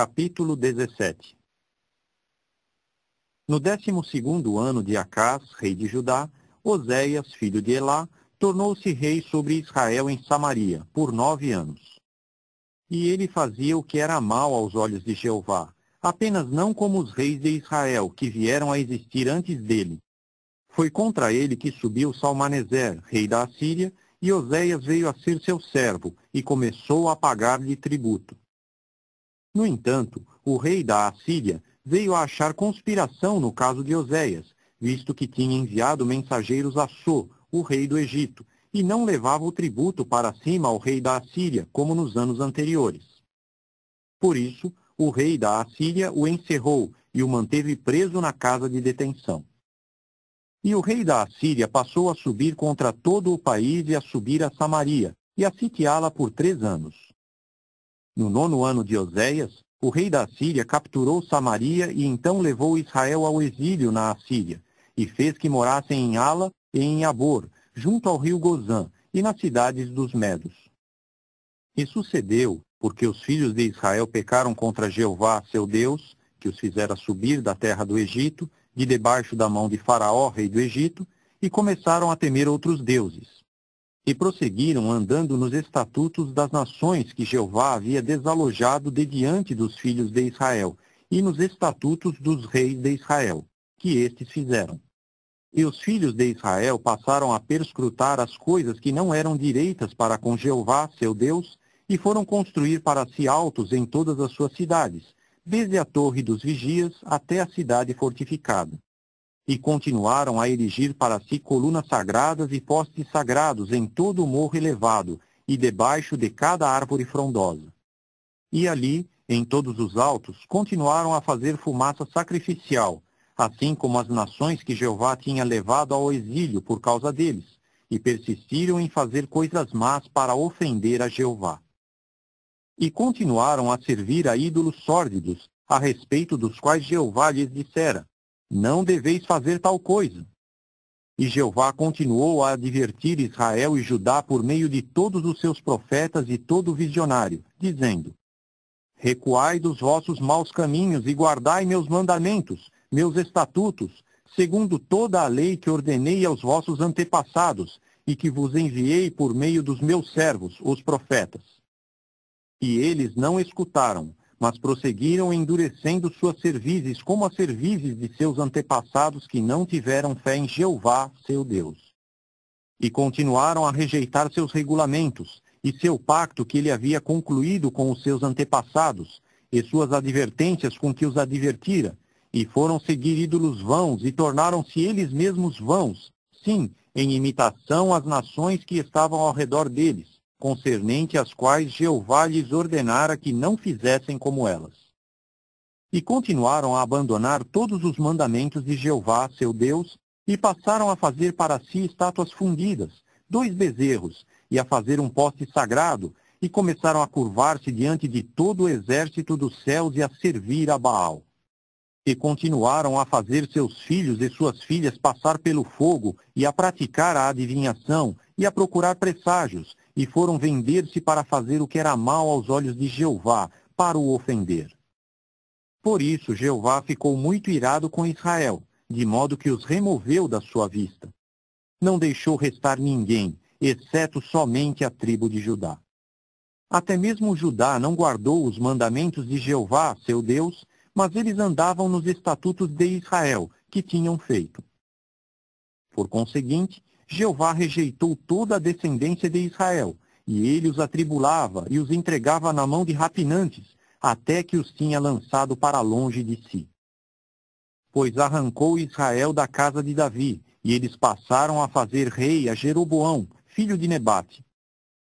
Capítulo 17. No 12º ano de Acás, rei de Judá, Oséias, filho de Elá, tornou-se rei sobre Israel em Samaria, por 9 anos. E ele fazia o que era mal aos olhos de Jeová, apenas não como os reis de Israel, que vieram a existir antes dele. Foi contra ele que subiu Salmaneser, rei da Assíria, e Oséias veio a ser seu servo, e começou a pagar-lhe tributo. No entanto, o rei da Assíria veio a achar conspiração no caso de Oséias, visto que tinha enviado mensageiros a So, o rei do Egito, e não levava o tributo para cima ao rei da Assíria, como nos anos anteriores. Por isso, o rei da Assíria o encerrou e o manteve preso na casa de detenção. E o rei da Assíria passou a subir contra todo o país e a subir a Samaria, e a sitiá-la por 3 anos. No 9º ano de Oséias, o rei da Assíria capturou Samaria e então levou Israel ao exílio na Assíria, e fez que morassem em Ala e em Abor, junto ao rio Gozã, e nas cidades dos Medos. E sucedeu, porque os filhos de Israel pecaram contra Jeová, seu Deus, que os fizera subir da terra do Egito, de debaixo da mão de Faraó, rei do Egito, e começaram a temer outros deuses. E prosseguiram andando nos estatutos das nações que Jeová havia desalojado de diante dos filhos de Israel, e nos estatutos dos reis de Israel, que estes fizeram. E os filhos de Israel passaram a perscrutar as coisas que não eram direitas para com Jeová, seu Deus, e foram construir para si altos em todas as suas cidades, desde a torre dos vigias até a cidade fortificada. E continuaram a erigir para si colunas sagradas e postes sagrados em todo o morro elevado, e debaixo de cada árvore frondosa. E ali, em todos os altos, continuaram a fazer fumaça sacrificial, assim como as nações que Jeová tinha levado ao exílio por causa deles, e persistiram em fazer coisas más para ofender a Jeová. E continuaram a servir a ídolos sórdidos, a respeito dos quais Jeová lhes dissera: não deveis fazer tal coisa. E Jeová continuou a advertir Israel e Judá por meio de todos os seus profetas e todo visionário, dizendo: recuai dos vossos maus caminhos e guardai meus mandamentos, meus estatutos, segundo toda a lei que ordenei aos vossos antepassados, e que vos enviei por meio dos meus servos, os profetas. E eles não escutaram, mas prosseguiram endurecendo suas cervizes como as cervizes de seus antepassados que não tiveram fé em Jeová, seu Deus. E continuaram a rejeitar seus regulamentos, e seu pacto que ele havia concluído com os seus antepassados, e suas advertências com que os advertira, e foram seguir ídolos vãos, e tornaram-se eles mesmos vãos, sim, em imitação às nações que estavam ao redor deles, concernente às quais Jeová lhes ordenara que não fizessem como elas. E continuaram a abandonar todos os mandamentos de Jeová, seu Deus, e passaram a fazer para si estátuas fundidas, 2 bezerros, e a fazer um poste sagrado, e começaram a curvar-se diante de todo o exército dos céus e a servir a Baal. E continuaram a fazer seus filhos e suas filhas passar pelo fogo, e a praticar a adivinhação, e a procurar presságios, e foram vender-se para fazer o que era mal aos olhos de Jeová, para o ofender. Por isso Jeová ficou muito irado com Israel, de modo que os removeu da sua vista. Não deixou restar ninguém, exceto somente a tribo de Judá. Até mesmo Judá não guardou os mandamentos de Jeová, seu Deus, mas eles andavam nos estatutos de Israel, que tinham feito. Por conseguinte, Jeová rejeitou toda a descendência de Israel, e ele os atribulava e os entregava na mão de rapinantes, até que os tinha lançado para longe de si. Pois arrancou Israel da casa de Davi, e eles passaram a fazer rei a Jeroboão, filho de Nebate.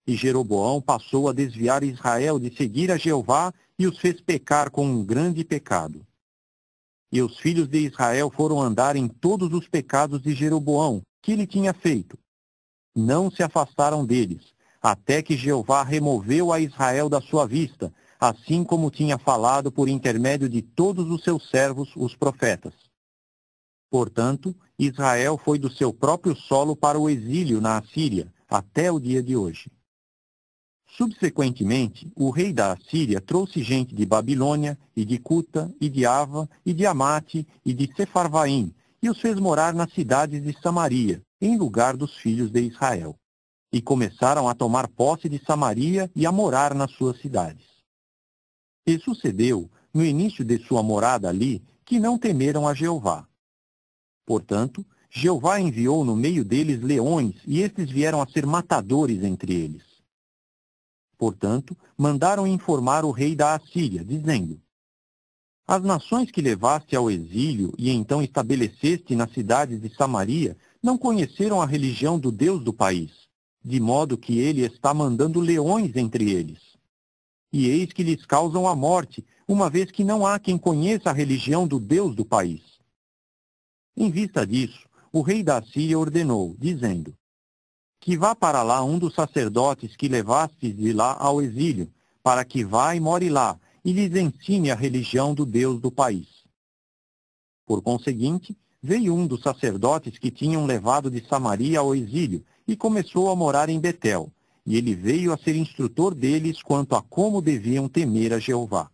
E Jeroboão passou a desviar Israel de seguir a Jeová e os fez pecar com um grande pecado. E os filhos de Israel foram andar em todos os pecados de Jeroboão, que ele tinha feito. Não se afastaram deles, até que Jeová removeu a Israel da sua vista, assim como tinha falado por intermédio de todos os seus servos, os profetas. Portanto, Israel foi do seu próprio solo para o exílio na Assíria, até o dia de hoje. Subsequentemente, o rei da Assíria trouxe gente de Babilônia, e de Cuta, e de Ava, e de Amate, e de Sefarvaim, e os fez morar nas cidades de Samaria, em lugar dos filhos de Israel. E começaram a tomar posse de Samaria e a morar nas suas cidades. E sucedeu, no início de sua morada ali, que não temeram a Jeová. Portanto, Jeová enviou no meio deles leões, e estes vieram a ser matadores entre eles. Portanto, mandaram informar o rei da Assíria, dizendo: As nações que levaste ao exílio e então estabeleceste nas cidades de Samaria não conheceram a religião do Deus do país, de modo que ele está mandando leões entre eles. E eis que lhes causam a morte, uma vez que não há quem conheça a religião do Deus do país. Em vista disso, o rei da Assíria ordenou, dizendo: Que vá para lá um dos sacerdotes que levastes de lá ao exílio, para que vá e more lá, e lhes ensine a religião do Deus do país. Por conseguinte, veio um dos sacerdotes que tinham levado de Samaria ao exílio, e começou a morar em Betel, e ele veio a ser instrutor deles quanto a como deviam temer a Jeová.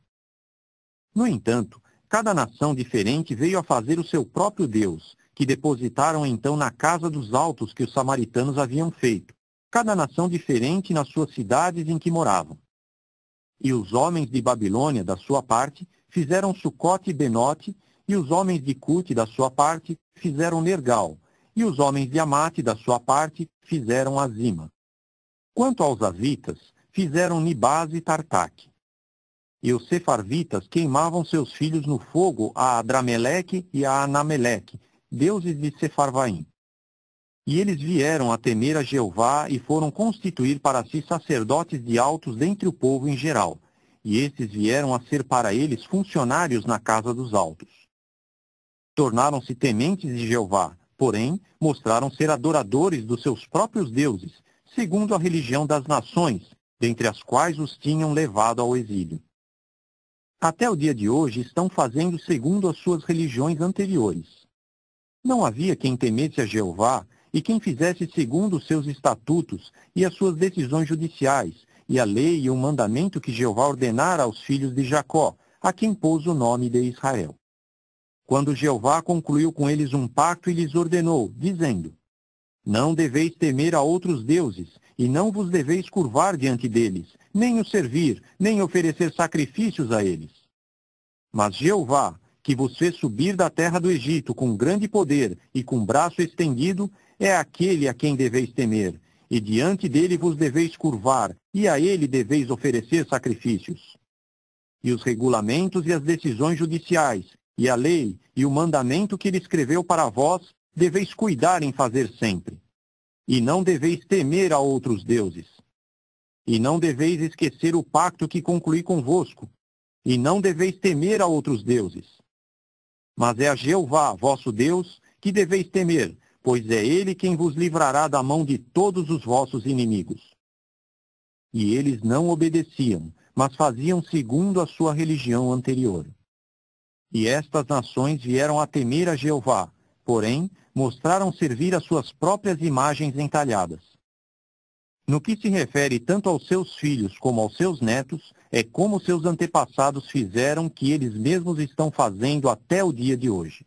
No entanto, cada nação diferente veio a fazer o seu próprio Deus, que depositaram então na casa dos altos que os samaritanos haviam feito, cada nação diferente nas suas cidades em que moravam. E os homens de Babilônia, da sua parte, fizeram Sucote e Benote, e os homens de Cute, da sua parte, fizeram Nergal, e os homens de Amate, da sua parte, fizeram Azima. Quanto aos avitas, fizeram Nibás e Tartaque. E os sefarvitas queimavam seus filhos no fogo a Adrameleque e a Anameleque, deuses de Sefarvaim. E eles vieram a temer a Jeová e foram constituir para si sacerdotes de altos dentre o povo em geral, e estes vieram a ser para eles funcionários na casa dos altos. Tornaram-se tementes de Jeová, porém, mostraram ser adoradores dos seus próprios deuses, segundo a religião das nações, dentre as quais os tinham levado ao exílio. Até o dia de hoje estão fazendo segundo as suas religiões anteriores. Não havia quem temesse a Jeová e quem fizesse segundo os seus estatutos e as suas decisões judiciais, e a lei e o mandamento que Jeová ordenara aos filhos de Jacó, a quem pôs o nome de Israel. Quando Jeová concluiu com eles um pacto e lhes ordenou, dizendo: Não deveis temer a outros deuses, e não vos deveis curvar diante deles, nem os servir, nem oferecer sacrifícios a eles. Mas Jeová, que vos fez subir da terra do Egito com grande poder e com braço estendido, é aquele a quem deveis temer, e diante dele vos deveis curvar, e a ele deveis oferecer sacrifícios. E os regulamentos e as decisões judiciais, e a lei e o mandamento que ele escreveu para vós, deveis cuidar em fazer sempre. E não deveis temer a outros deuses. E não deveis esquecer o pacto que concluí convosco. E não deveis temer a outros deuses. Mas é a Jeová, vosso Deus, que deveis temer, pois é ele quem vos livrará da mão de todos os vossos inimigos. E eles não obedeciam, mas faziam segundo a sua religião anterior. E estas nações vieram a temer a Jeová, porém, mostraram servir as suas próprias imagens entalhadas. No que se refere tanto aos seus filhos como aos seus netos, é como seus antepassados fizeram que eles mesmos estão fazendo até o dia de hoje.